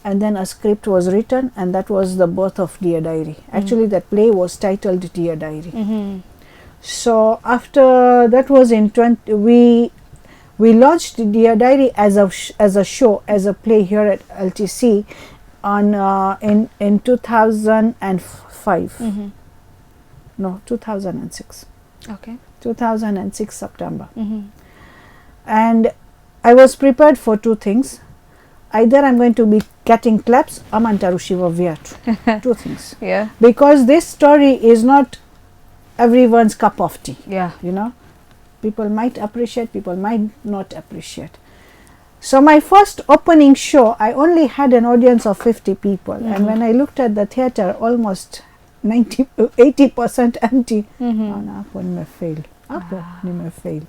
S1: And then a script was written, and that was the birth of Dear Diary. Actually, that play was titled Dear Diary. So after that was in we launched Dear Diary as a show, as a play here at LTC on in 2005. No, 2006.
S2: Okay.
S1: 2006 September. And I was prepared for two things. Either I'm going to be getting claps or mantarushiva viatu. Two things. Because this story is not everyone's cup of tea. You know, people might appreciate, people might not appreciate. So my first opening show, I only had an audience of 50 people. And when I looked at the theatre, almost 80% empty. Fail.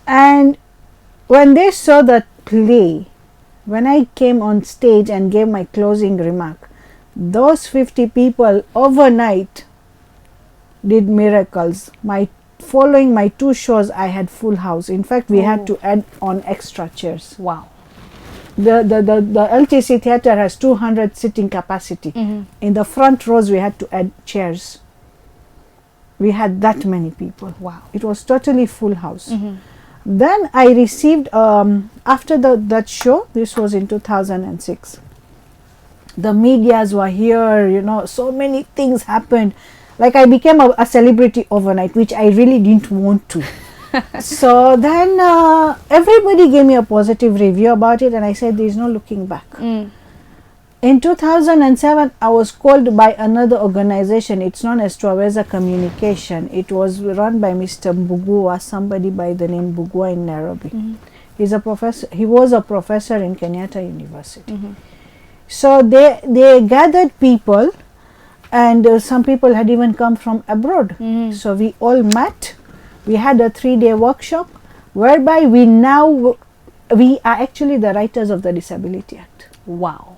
S1: And when they saw that play, when I came on stage and gave my closing remark, those 50 people overnight did miracles. Following my two shows, I had full house. In fact, we had to add on extra chairs.
S2: Wow.
S1: The LTC theatre has 200 sitting capacity. In the front rows, we had to add chairs. We had that many people.
S2: Wow.
S1: It was totally full house. Then I received, after that show, this was in 2006, the medias were here, you know, so many things happened. Like I became a celebrity overnight, which I really didn't want to. So then everybody gave me a positive review about it, and I said, there is no looking back. In 2007, I was called by another organization. It's known as Trailblazer Communication. It was run by Mr. Mbugua, somebody by the name Mbugua in Nairobi. He's a professor. He was a professor in Kenyatta University. So they gathered people and some people had even come from abroad. So we all met. We had a 3-day workshop whereby we are actually the writers of the Disability Act.
S2: Wow.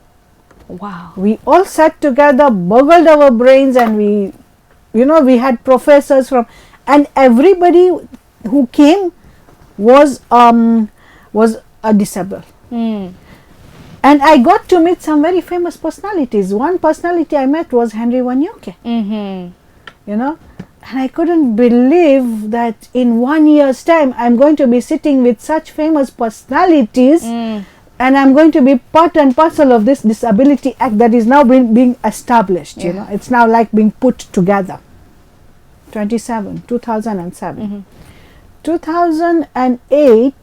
S2: Wow.
S1: We all sat together, boggled our brains, and we had professors from, and everybody who came was a disabled. And I got to meet some very famous personalities. One personality I met was Henry Wanyuke. And I couldn't believe that in 1 year's time I'm going to be sitting with such famous personalities, and I'm going to be part and parcel of this Disability Act that is now being established. It's now like being put together. 2007. 2008,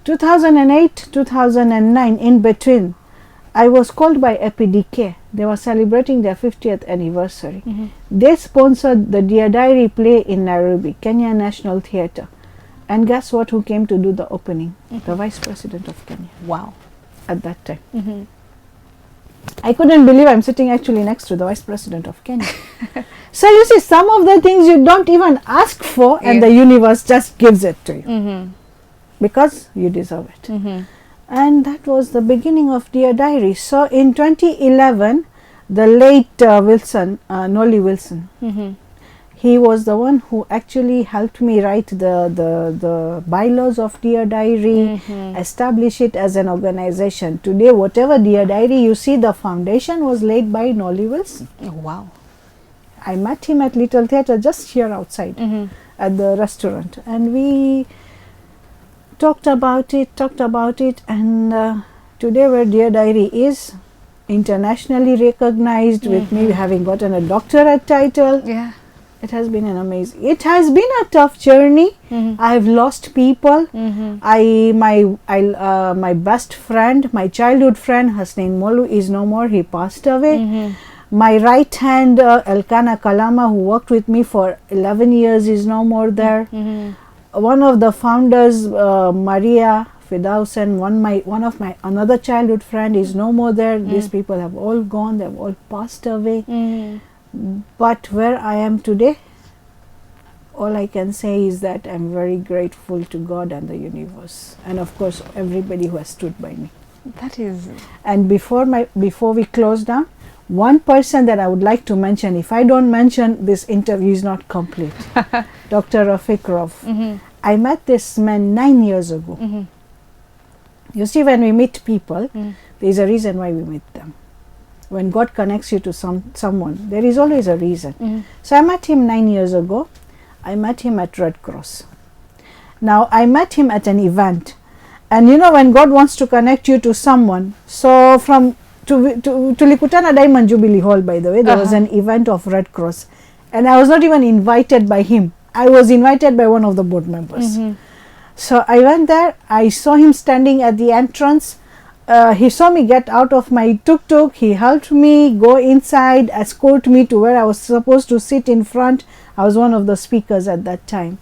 S1: 2009, in between, I was called by EPIDK. They were celebrating their 50th anniversary. They sponsored the Dear Diary play in Nairobi, Kenya National Theatre. And guess what, who came to do the opening? The Vice President of Kenya.
S2: Wow.
S1: At that time. I couldn't believe I'm sitting actually next to the Vice President of Kenya. So you see, some of the things you don't even ask for, and the universe just gives it to you. Because you deserve it. And that was the beginning of Dear Diary. So in 2011, the late Nolly Wilson, he was the one who actually helped me write the bylaws of Dear Diary, establish it as an organization. Today, whatever Dear Diary you see, the foundation was laid by Nolly Wilson.
S2: Oh, wow.
S1: I met him at Little Theatre just here outside at the restaurant, and we talked about it, and today where Dear Diary is, internationally recognized, with me having gotten a doctorate title. It has been it has been a tough journey. I've lost people. My best friend, my childhood friend Hasnain Molu is no more. He passed away. My right hand, Elkana Kalama, who worked with me for 11 years, is no more there. One of the founders, Maria Fidausen, one of my another childhood friend, is no more there. These people have all gone. They've all passed away. But where I am today, all I can say is that I'm very grateful to God and the universe, and of course everybody who has stood by me.
S2: That is.
S1: And before we close down, one person that I would like to mention, if I don't mention, this interview is not complete. Dr. Rafiq Rauf. I met this man 9 years ago. You see, when we meet people, there is a reason why we meet them. When God connects you to someone, there is always a reason. So I met him 9 years ago. I met him at Red Cross. Now, I met him at an event. And when God wants to connect you to someone, so tulikutana Diamond Jubilee Hall, by the way, there was an event of Red Cross. And I was not even invited by him. I was invited by one of the board members. So I went there. I saw him standing at the entrance. He saw me get out of my tuk-tuk. He helped me go inside, escort me to where I was supposed to sit in front. I was one of the speakers at that time.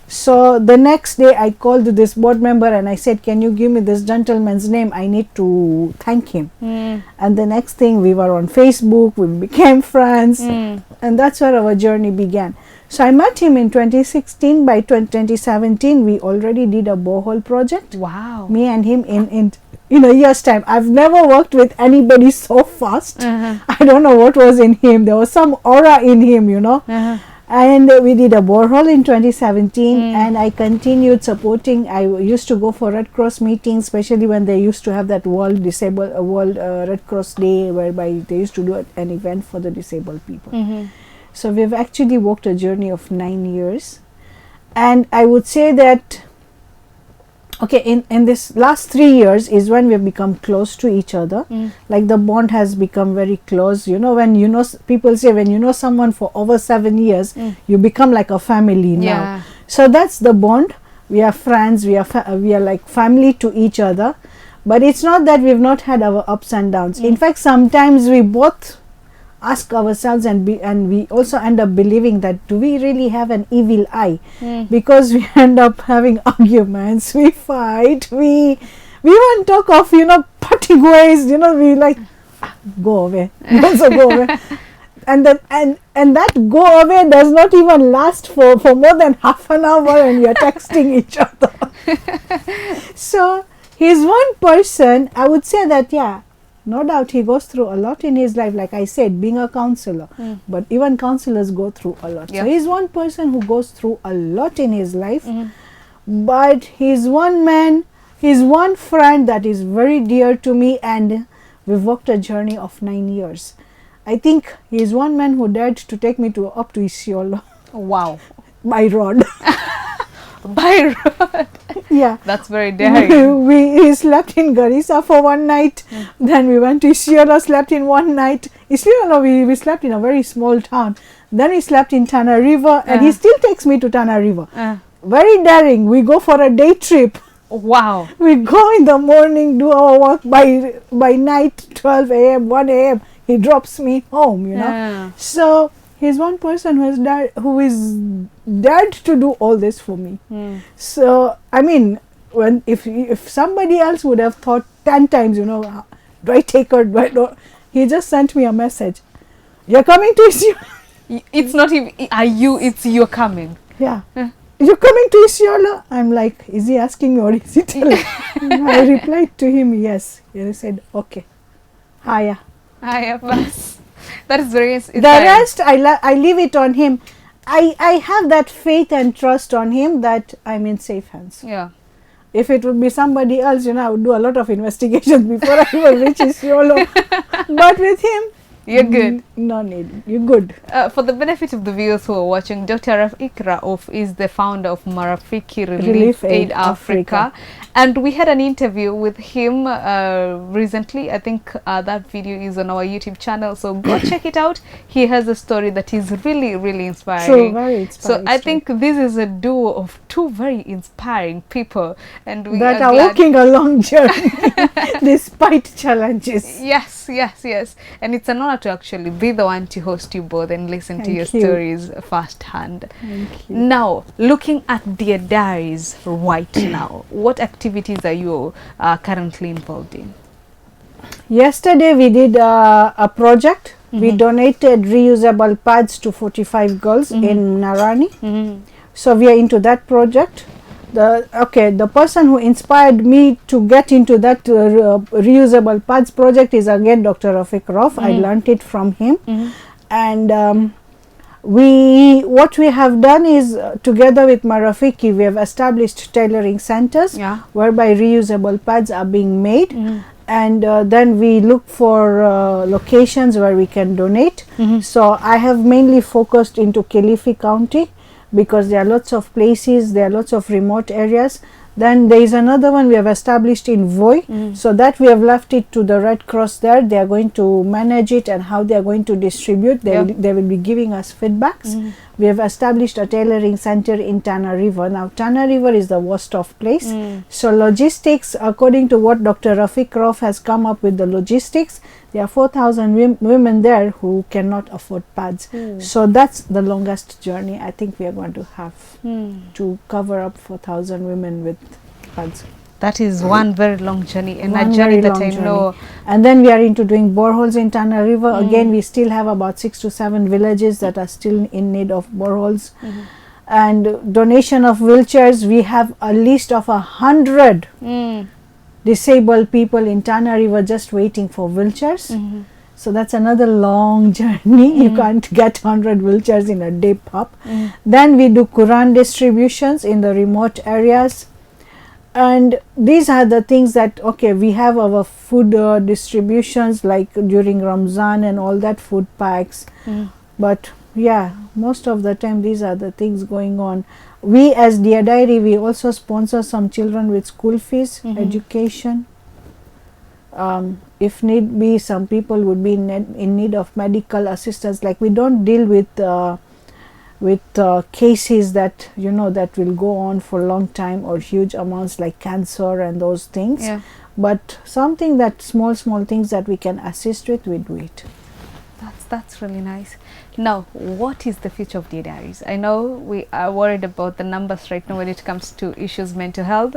S1: So the next day I called this board member and I said, can you give me this gentleman's name? I need to thank him. And the next thing, we were on Facebook, we became friends, and that's where our journey began. So I met him in 2016. By 2017, we already did a borehole project.
S2: Wow.
S1: Me and him in a year's time. I've never worked with anybody so fast. I don't know what was in him. There was some aura in him, And we did a borehole in 2017, and I continued supporting. I used to go for Red Cross meetings, especially when they used to have that World Red Cross Day, whereby they used to do an event for the disabled people. So we've actually walked a journey of 9 years, and I would say that in this last 3 years is when we've become close to each other. Like the bond has become very close. When people say when you know someone for over 7 years, you become like a family now. So that's the bond. We are friends. We are like family to each other. But it's not that we've not had our ups and downs. In fact, sometimes we both ask ourselves, and we also end up believing that do we really have an evil eye, because we end up having arguments, we fight, we won't talk of parting ways, we like go away. Also go away. And that go away does not even last for more than half an hour, and we are texting each other. So he's one person, I would say that, yeah, no doubt he goes through a lot in his life, like I said, being a counselor. But even counselors go through a lot.
S2: Yeah.
S1: So he's one person who goes through a lot in his life. But he's one man, he's one friend that is very dear to me, and we've walked a journey of 9 years. I think he's one man who dared to take me up to Isiolo.
S2: Wow.
S1: By road.
S2: By road.
S1: Yeah.
S2: That's very daring.
S1: We slept in Garissa for one night. Then we went to Isiolo, slept in one night. Isiolo, we slept in a very small town. Then we slept in Tana River, and he still takes me to Tana River. Very daring. We go for a day trip.
S2: Wow.
S1: We go in the morning, do our work by night, 12 a.m., 1 a.m. He drops me home, you know. So he's one person who is dared to do all this for me. So I mean, if somebody else would have thought 10 times, you know, do I take her? Do I not? He just sent me a message. You're coming to Isiolo.
S2: It's not even are you. It's you're coming.
S1: Yeah. You're coming to Isiolo? I'm like, is he asking me or is he telling? I replied to him, yes. He said, okay. Hiya. That is very inspiring. The rest, I leave it on him. I have that faith and trust on him that I'm in safe hands.
S2: Yeah.
S1: If it would be somebody else, you know, I would do a lot of investigations before I even reach Isiolo. But with him,
S2: you're good.
S1: No need. You're good.
S2: For the benefit of the viewers who are watching, Dr. Rafik Rauf is the founder of Marafiki Relief Aid Africa. And we had an interview with him recently. I think that video is on our YouTube channel. So go check it out. He has a story that is really, really inspiring.
S1: True, very inspiring.
S2: So I think this is a duo of two very inspiring people. And we
S1: that are walking a long journey despite challenges.
S2: Yes. And it's an honor to actually be the one to host you both and listen to your stories firsthand.
S1: Thank you.
S2: Now, looking at their diaries right now, what activities are you currently involved in?
S1: Yesterday we did a project. We donated reusable pads to 45 girls in Narani. So we are into that project. The person who inspired me to get into that reusable pads project is again Dr. Rafik Rauf. I learnt it from him. And what we have done is together with Marafiki, we have established tailoring centers whereby reusable pads are being made. And then we look for locations where we can donate. So I have mainly focused into Kilifi County, because there are lots of places, there are lots of remote areas. Then there is another one we have established in Voi, so that we have left it to the Red Cross there. They are going to manage it, and how they are going to distribute, they will be giving us feedbacks. We have established a tailoring center in Tana River. Now Tana River is the worst off place. So logistics, according to what Dr. Rafik Rauf has come up with the logistics, there are 4,000 women there who cannot afford pads. So that's the longest journey I think we are going to have, to cover up 4,000 women with pads.
S2: That is one very long journey, and a journey that I know.
S1: And then we are into doing boreholes in Tana River. Again, we still have about 6 to 7 villages that are still in need of boreholes. And donation of wheelchairs, we have a list of 100 disabled people in Tana River just waiting for wheelchairs. So that's another long journey. You can't get 100 wheelchairs in a day pop. Then we do Quran distributions in the remote areas. And these are the things that, okay, we have our food distributions like during Ramzan and all that, food packs. But yeah, most of the time these are the things going on. We as Dear Diary, we also sponsor some children with school fees, education. If need be, some people would be in need of medical assistance. Like, we don't deal with cases that, you know, that will go on for a long time, or huge amounts like cancer and those things. But something that small things that we can assist with, we do it.
S2: That's really nice. Now, what is the future of Dear Diaries? I know we are worried about the numbers right now when it comes to issues mental health,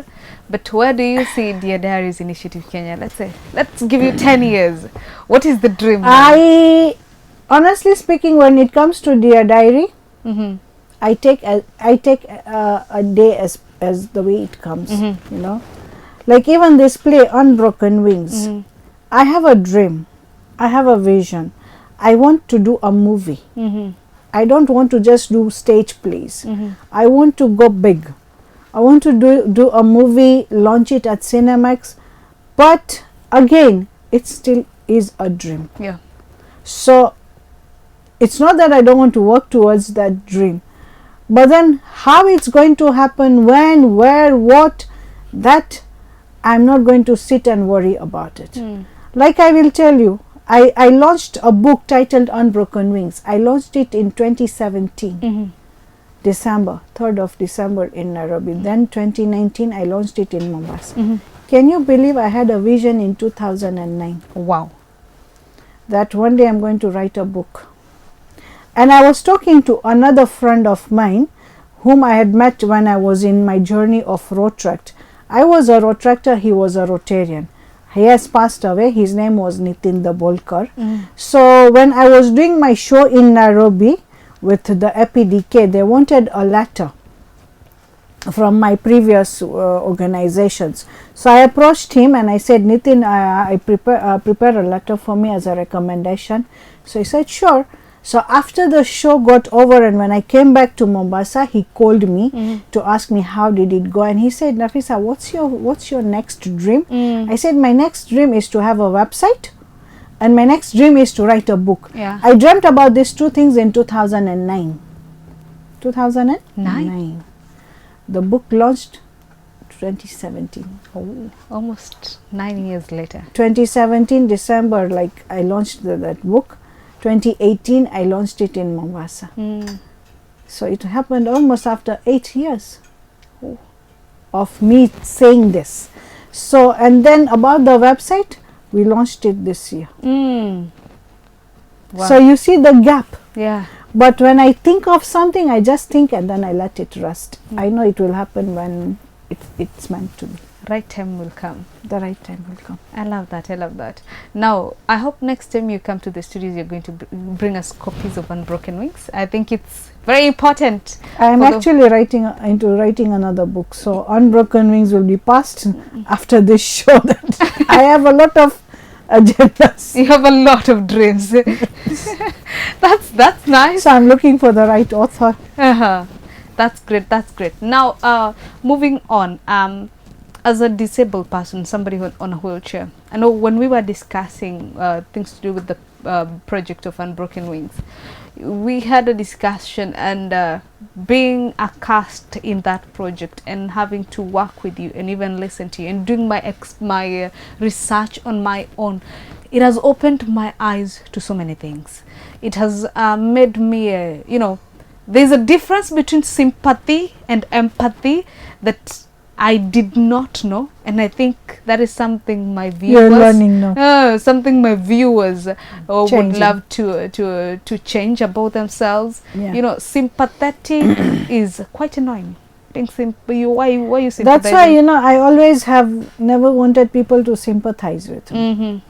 S2: but where do you see Dear Diaries Initiative Kenya? Let's give you 10 years. What is the dream now?
S1: I honestly speaking, when it comes to Dear Diary,
S2: Mm-hmm.
S1: I take a day as the way it comes.
S2: Mm-hmm.
S1: You know, like even this play Unbroken Wings.
S2: Mm-hmm.
S1: I have a dream. I have a vision. I want to do a movie.
S2: Mm-hmm.
S1: I don't want to just do stage plays.
S2: Mm-hmm.
S1: I want to go big. I want to do a movie, launch it at Cinemax. But again, it still is a dream.
S2: Yeah.
S1: So it's not that I don't want to work towards that dream. But then how it's going to happen, when, where, what, that I'm not going to sit and worry about it.
S2: Mm.
S1: Like I will tell you, I launched a book titled Unbroken Wings. I launched it in 2017,
S2: Mm-hmm.
S1: December, 3rd of December in Nairobi. Then 2019, I launched it in Mombasa.
S2: Mm-hmm.
S1: Can you believe I had a vision in 2009
S2: Wow.
S1: that one day I'm going to write a book? And I was talking to another friend of mine whom I had met when I was in my journey of Rotract. I was a Rotractor, he was a Rotarian. He has passed away. His name was Nitin the Bolkar.
S2: Mm.
S1: So when I was doing my show in Nairobi with the EPDK, they wanted a letter from my previous organizations. So I approached him and I said, Nitin, I prepare a letter for me as a recommendation. So he said, sure. So after the show got over and when I came back to Mombasa, he called me to ask me how did it go, and he said, Nafisa, what's your next dream? I said, my next dream is to have a website and my next dream is to write a book.
S2: Yeah.
S1: I dreamt about these two things in 2009. 2009. The book launched 2017.
S2: Oh, almost 9 years later.
S1: 2017 December, like I launched that book. 2018 I launched it in Mombasa.
S2: Mm.
S1: So it happened almost after 8 years of me saying this. So, and then about the website, we launched it this year.
S2: Mm. Wow.
S1: So you see the gap.
S2: Yeah.
S1: But when I think of something, I just think and then I let it rest. I know it will happen when it's meant to be.
S2: Right time will come.
S1: The right time will come.
S2: I love that. I love that. Now, I hope next time you come to the studios, you're going to bring us copies of Unbroken Wings. I think it's very important.
S1: I am actually into writing another book. So Unbroken Wings will be passed after this show. That I have a lot of agendas.
S2: You have a lot of dreams. That's nice.
S1: So I'm looking for the right author.
S2: That's great. That's great. Now, moving on. As a disabled person, somebody on a wheelchair, I know when we were discussing things to do with the project of Unbroken Wings, we had a discussion, and being a cast in that project and having to work with you and even listen to you and doing my research on my own, it has opened my eyes to so many things. It has made me, there's a difference between sympathy and empathy that I did not know, and I think that is something my viewers,
S1: You're learning now.
S2: Something my viewers would love to change about themselves.
S1: Yeah.
S2: Sympathetic is quite annoying. Why you sympathizing?
S1: That's why I always have never wanted people to sympathize with me.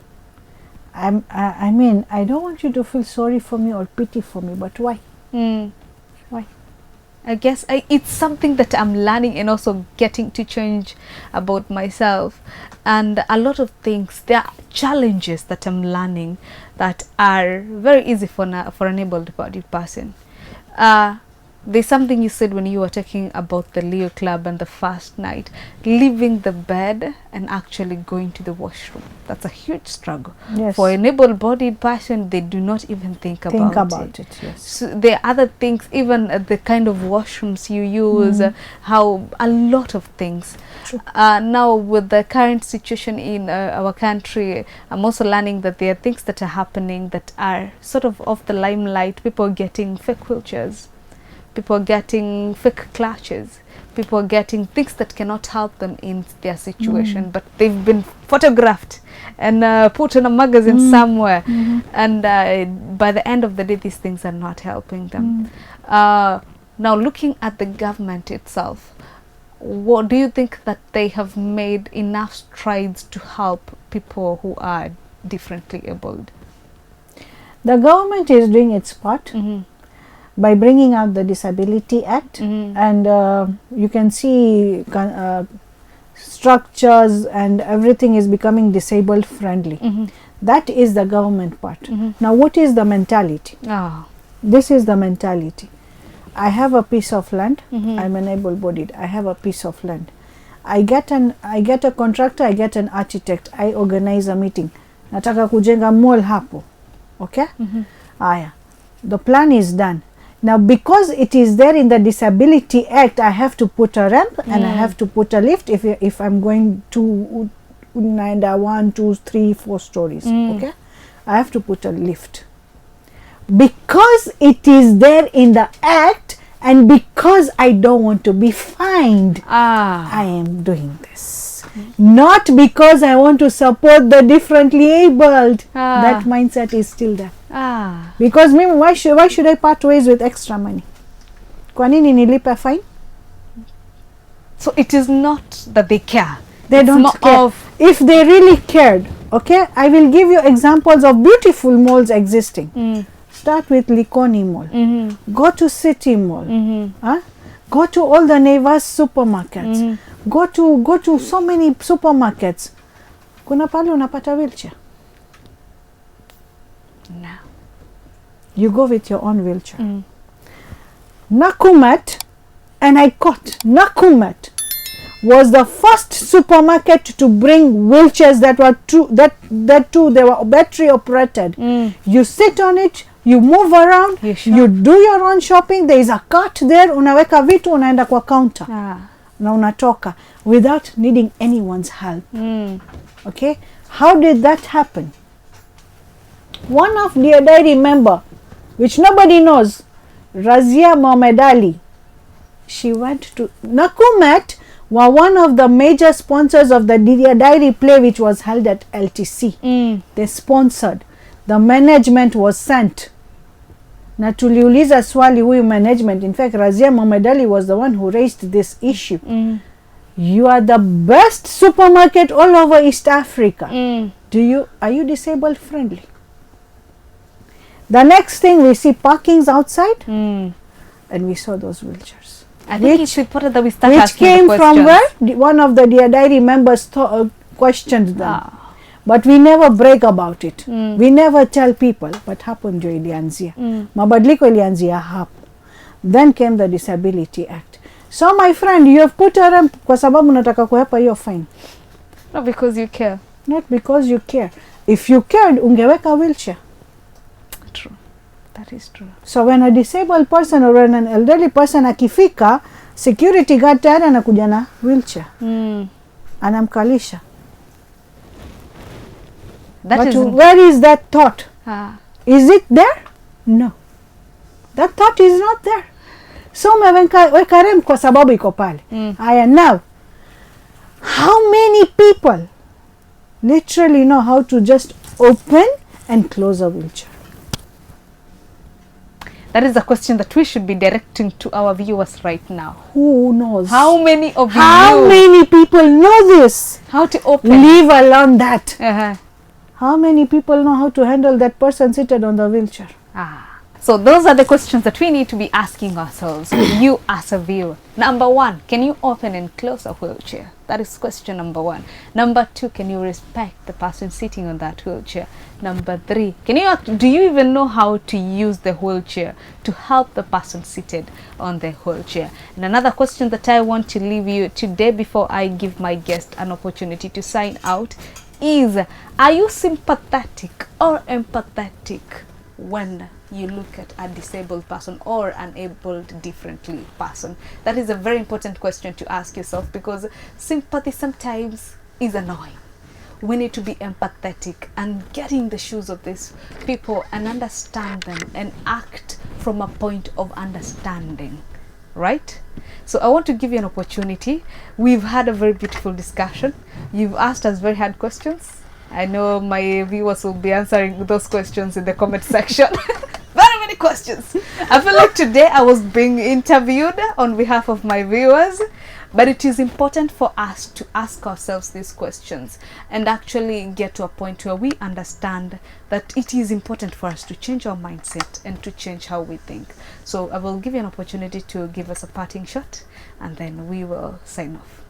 S1: I mean, I don't want you to feel sorry for me or pity for me, but why? Why?
S2: I guess it's something that I'm learning and also getting to change about myself. And a lot of things, there are challenges that I'm learning that are very easy for an able-bodied person. There's something you said when you were talking about the Leo Club and the first night, leaving the bed and actually going to the washroom. That's a huge struggle.
S1: Yes.
S2: For an able-bodied person, they do not even think about it.
S1: Yes.
S2: So there are other things, even the kind of washrooms you use, how a lot of things. Now with the current situation in our country, I'm also learning that there are things that are happening that are sort of off the limelight. People getting fake wheelchairs. people getting fake clutches, people getting things that cannot help them in their situation, but they've been photographed and put in a magazine somewhere, and by the end of the day these things are not helping them. Now looking at the government itself, what do you think that they have made enough strides to help people who are differently abled?
S1: The government is doing its part by bringing out the Disability Act, and you can see structures and everything is becoming disabled friendly. That is the government part. Now what is the mentality? This is the mentality. I have a piece of land, I'm an able-bodied, I have a piece of land. I get a contractor, I get an architect, I organize a meeting. Nataka kujenga mall hapo. Okay? Aya. The plan is done. Now because it is there in the Disability Act, I have to put a ramp and I have to put a lift if I'm going to 1, 2, 3, 4 stories. Okay? I have to put a lift. Because it is there in the act and because I don't want to be fined, I am doing this. Not because I want to support the differently abled. That mindset is still there. Because me, why should I part ways with extra money? Kwa nini nilipe fine?
S2: So it is not that they care.
S1: They don't care. If they really cared, okay, I will give you examples of beautiful malls existing. Start with Likoni Mall. Go to City Mall. Go to all the Naivas supermarkets. Go to so many supermarkets. Kuna pale unapata wheelchair?
S2: No.
S1: You go with your own wheelchair. Nakumat, and I quote, Nakumat was the first supermarket to bring wheelchairs that were they were battery operated. You sit on it, you move around, you do your own shopping, there is a cart there, unaweka vitu, unaenda kwa counter. Na unatoka without needing anyone's help. Okay? How did that happen? One of the diary member, which nobody knows, Razia Mohammed Ali, she went to Nakumat, were one of the major sponsors of the Dear Diary play which was held at LTC. They sponsored. The management was sent. Na tuliuliza swali huyu management. In fact, Razia Mohammed Ali was the one who raised this issue. You are the best supermarket all over East Africa. Are you disabled friendly? The next thing, we see parkings outside, and we saw those wheelchairs.
S2: I think it's important that we start
S1: which
S2: asking
S1: came
S2: the
S1: from where? One of the Dear Diary members questioned them. But we never brag about it. We never tell people, but hapo ndio ilianzia. Mabadiliko ilianzia hapo. Then came the Disability Act. So my friend, you have put a ramp kwa sababu unataka kuhepa hiyo fine.
S2: Not because you care.
S1: Not because you care. If you cared, ungeweka wheelchair.
S2: True. That is true.
S1: So when a disabled person or an elderly person akifika, security guard tayari anakuja na wheelchair. Anamkalisha. But where is that thought? Is it there? No. That thought is not there. So weka rem kwa sababu iko pale. Aya, now, how many people literally know how to just open and close a wheelchair?
S2: That is a question that we should be directing to our viewers right now.
S1: Who knows?
S2: How many of
S1: How many people know this?
S2: How to open?
S1: Leave alone that. How many people know how to handle that person seated on the wheelchair?
S2: So those are the questions that we need to be asking ourselves, you as a viewer. Number 1, can you open and close a wheelchair? That is question number 1. Number 2, can you respect the person sitting on that wheelchair? Number 3, do you even know how to use the wheelchair to help the person seated on the wheelchair? And another question that I want to leave you today before I give my guest an opportunity to sign out is, are you sympathetic or empathetic when you look at a disabled person or an abled differently person? That is a very important question to ask yourself, because sympathy sometimes is annoying. We need to be empathetic and get in the shoes of these people and understand them and act from a point of understanding, right? So I want to give you an opportunity. We've had a very beautiful discussion. You've asked us very hard questions. I know my viewers will be answering those questions in the comment section. Very many questions. I feel like today I was being interviewed on behalf of my viewers, but it is important for us to ask ourselves these questions and actually get to a point where we understand that it is important for us to change our mindset and to change how we think. So I will give you an opportunity to give us a parting shot, and then we will sign off.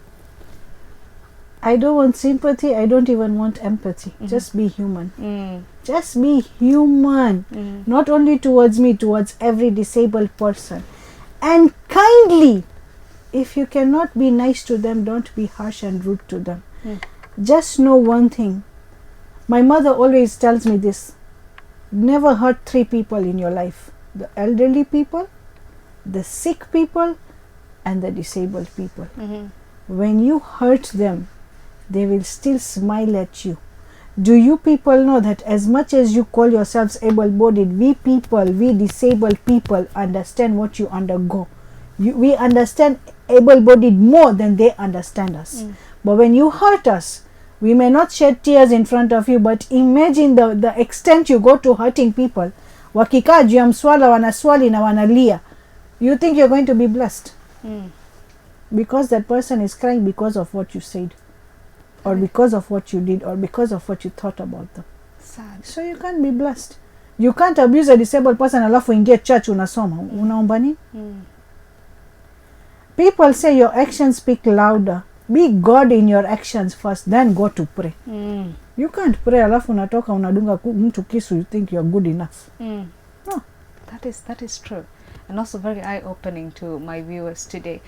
S1: I don't want sympathy. I don't even want empathy. Just be human. Just be human. Not only towards me, towards every disabled person. And kindly, if you cannot be nice to them, don't be harsh and rude to them. Just know one thing. My mother always tells me this. Never hurt 3 people in your life. The elderly people, the sick people, and the disabled people. When you hurt them, they will still smile at you. Do you people know that as much as you call yourselves able-bodied, we disabled people understand what you undergo. We understand able-bodied more than they understand us. But when you hurt us, we may not shed tears in front of you, but imagine the extent you go to hurting people. Wakikaa juu ya mswala wanaswali na wanalia. You think you're going to be blessed. Because that person is crying because of what you said, or because of what you did, or because of what you thought about them.
S2: Sad.
S1: So you can't be blessed. You can't abuse a disabled person alafu ingie church unasoma. Unaomba nini? People say your actions speak louder. Be God in your actions first, then go to pray. You can't pray alafu unatoka unadunga mtu kisu, you think you're good enough. No.
S2: That is true, and also very eye-opening to my viewers today.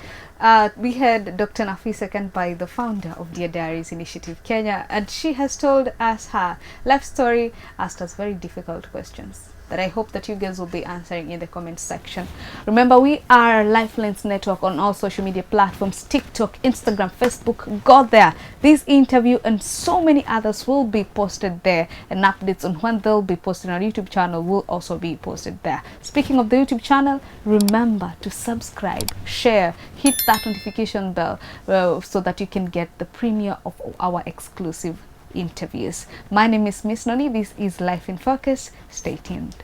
S2: We had Dr. Nafisa Khanbhai, the founder of Dear Diaries Initiative Kenya, and she has told us her life story, asked us very difficult questions that I hope that you guys will be answering in the comment section. Remember, we are Lifelines Network on all social media platforms: TikTok, Instagram, Facebook. Go there. This interview and so many others will be posted there, and updates on when they'll be posted on our YouTube channel will also be posted there. Speaking of the YouTube channel, remember to subscribe, share, hit that notification bell so that you can get the premiere of our exclusive interviews. My name is Miss Noni. This is Life in Focus. Stay tuned.